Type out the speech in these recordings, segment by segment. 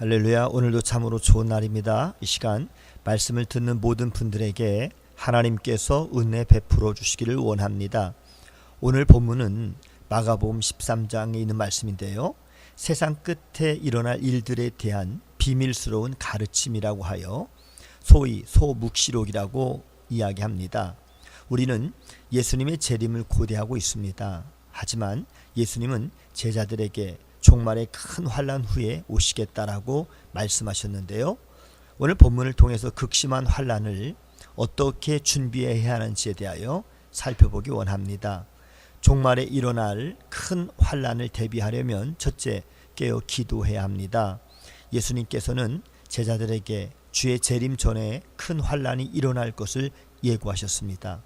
할렐루야. 오늘도 참으로 좋은 날입니다. 이 시간 말씀을 듣는 모든 분들에게 하나님께서 은혜 베풀어 주시기를 원합니다. 오늘 본문은 마가복음 13장에 있는 말씀인데요, 세상 끝에 일어날 일들에 대한 비밀스러운 가르침이라고 하여 소위 소묵시록이라고 이야기합니다. 우리는 예수님의 재림을 고대하고 있습니다. 하지만 예수님은 제자들에게 종말의 큰 환난 후에 오시겠다라고 말씀하셨는데요, 오늘 본문을 통해서 극심한 환난을 어떻게 준비해야 하는지에 대하여 살펴보기 원합니다. 종말에 일어날 큰 환난을 대비하려면 첫째, 깨어 기도해야 합니다. 예수님께서는 제자들에게 주의 재림 전에 큰 환난이 일어날 것을 예고하셨습니다.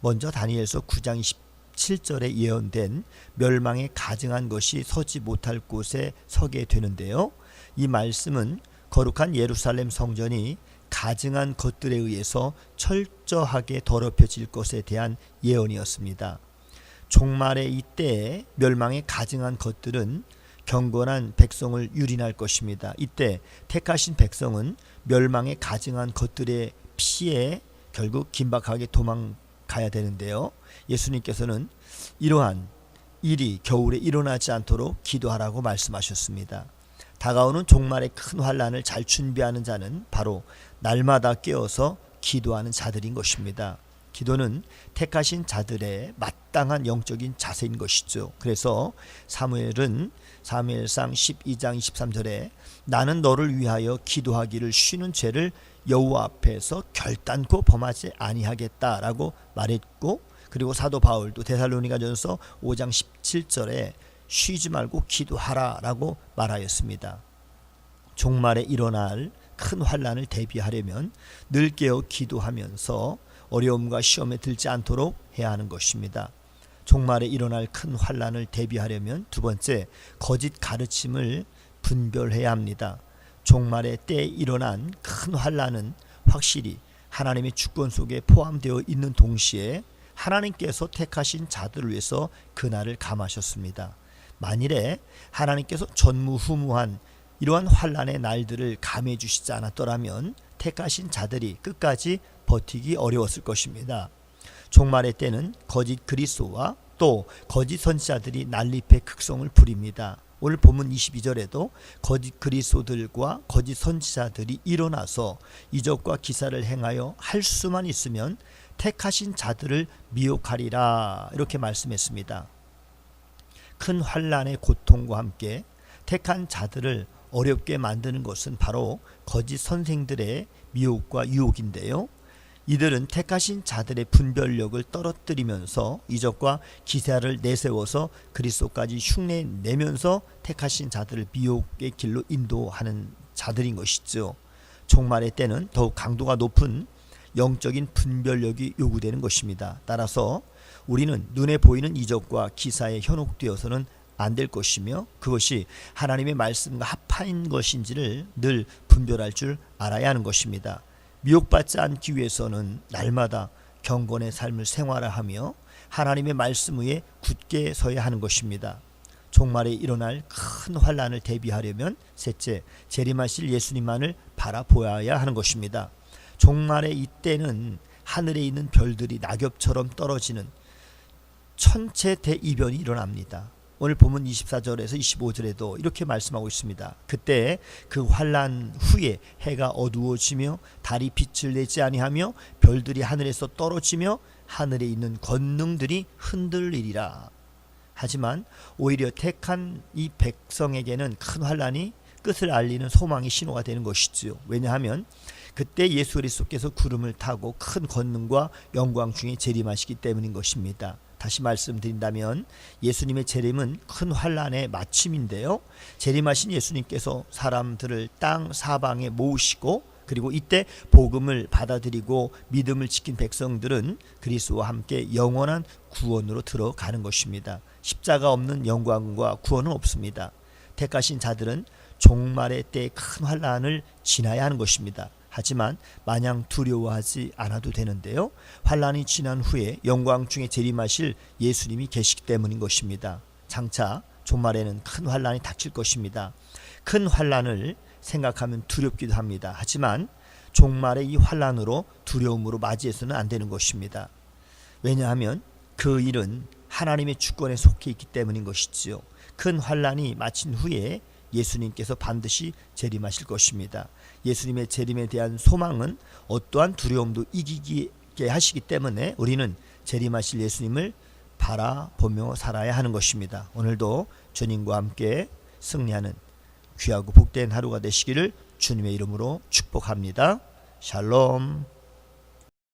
먼저 다니엘서 9장 27절에 예언된 멸망에 가증한 것이 서지 못할 곳에 서게 되는데요, 이 말씀은 거룩한 예루살렘 성전이 가증한 것들에 의해서 철저하게 더럽혀질 것에 대한 예언이었습니다. 종말의 이때에 멸망에 가증한 것들은 경건한 백성을 유린할 것입니다. 이때 택하신 백성은 멸망에 가증한 것들의 피해 결국 긴박하게 도망가야 되는데요, 예수님께서는 이러한 일이 겨울에 일어나지 않도록 기도하라고 말씀하셨습니다. 다가오는 종말의 큰 환난을 잘 준비하는 자는 바로 날마다 깨어서 기도하는 자들인 것입니다. 기도는 택하신 자들의 마땅한 영적인 자세인 것이죠. 그래서 사무엘상 12장 23절에 나는 너를 위하여 기도하기를 쉬는 죄를 여호와 앞에서 결단코 범하지 아니하겠다라고 말했고, 그리고 사도 바울도 데살로니가전서 5장 17절에 쉬지 말고 기도하라라고 말하였습니다. 종말에 일어날 큰 환난을 대비하려면 늘 깨어 기도하면서 어려움과 시험에 들지 않도록 해야 하는 것입니다. 종말에 일어날 큰 환난을 대비하려면 두 번째, 거짓 가르침을 분별해야 합니다. 종말의 때에 일어난 큰 환난은 확실히 하나님의 주권 속에 포함되어 있는 동시에 하나님께서 택하신 자들을 위해서 그날을 감하셨습니다. 만일에 하나님께서 전무후무한 이러한 환난의 날들을 감해 주시지 않았더라면 택하신 자들이 끝까지 버티기 어려웠을 것입니다. 종말의 때는 거짓 그리스도와 또 거짓 선지자들이 난립의 극성을 부립니다. 오늘 본문 22절에도 거짓 그리스도들과 거짓 선지자들이 일어나서 이적과 기사를 행하여 할 수만 있으면 택하신 자들을 미혹하리라 이렇게 말씀했습니다. 큰 환난의 고통과 함께 택한 자들을 어렵게 만드는 것은 바로 거짓 선생들의 미혹과 유혹인데요, 이들은 택하신 자들의 분별력을 떨어뜨리면서 이적과 기사를 내세워서 그리스도까지 흉내내면서 택하신 자들을 미혹의 길로 인도하는 자들인 것이죠. 종말의 때는 더욱 강도가 높은 영적인 분별력이 요구되는 것입니다. 따라서 우리는 눈에 보이는 이적과 기사에 현혹되어서는 안 될 것이며 그것이 하나님의 말씀과 합한 것인지를 늘 분별할 줄 알아야 하는 것입니다. 미혹받지 않기 위해서는 날마다 경건의 삶을 생활하며 하나님의 말씀 위에 굳게 서야 하는 것입니다. 종말에 일어날 큰 환난을 대비하려면 셋째, 재림하실 예수님만을 바라보아야 하는 것입니다. 종말의 이때는 하늘에 있는 별들이 낙엽처럼 떨어지는 천체 대이변이 일어납니다. 오늘 본문 24절에서 25절에도 이렇게 말씀하고 있습니다. 그때 그 환난 후에 해가 어두워지며 달이 빛을 내지 아니하며 별들이 하늘에서 떨어지며 하늘에 있는 권능들이 흔들리리라. 하지만 오히려 택한 이 백성에게는 큰 환난이 끝을 알리는 소망의 신호가 되는 것이지요. 왜냐하면 그때 예수 그리스도께서 구름을 타고 큰 권능과 영광 중에 재림하시기 때문인 것입니다. 다시 말씀드린다면 예수님의 재림은 큰 환난의 마침인데요, 재림하신 예수님께서 사람들을 땅 사방에 모으시고 그리고 이때 복음을 받아들이고 믿음을 지킨 백성들은 그리스도와 함께 영원한 구원으로 들어가는 것입니다. 십자가 없는 영광과 구원은 없습니다. 택하신 자들은 종말의 때의 큰 환난을 지나야 하는 것입니다. 하지만 마냥 두려워하지 않아도 되는데요, 환난이 지난 후에 영광 중에 재림하실 예수님이 계시기 때문인 것입니다. 장차 종말에는 큰 환난이 닥칠 것입니다. 큰 환난을 생각하면 두렵기도 합니다. 하지만 종말의 이 환난으로 두려움으로 맞이해서는 안 되는 것입니다. 왜냐하면 그 일은 하나님의 주권에 속해 있기 때문인 것이지요. 큰 환난이 마친 후에 예수님께서 반드시 재림하실 것입니다. 예수님의 재림에 대한 소망은 어떠한 두려움도 이기게 하시기 때문에 우리는 재림하실 예수님을 바라보며 살아야 하는 것입니다. 오늘도 주님과 함께 승리하는 귀하고 복된 하루가 되시기를 주님의 이름으로 축복합니다. 샬롬.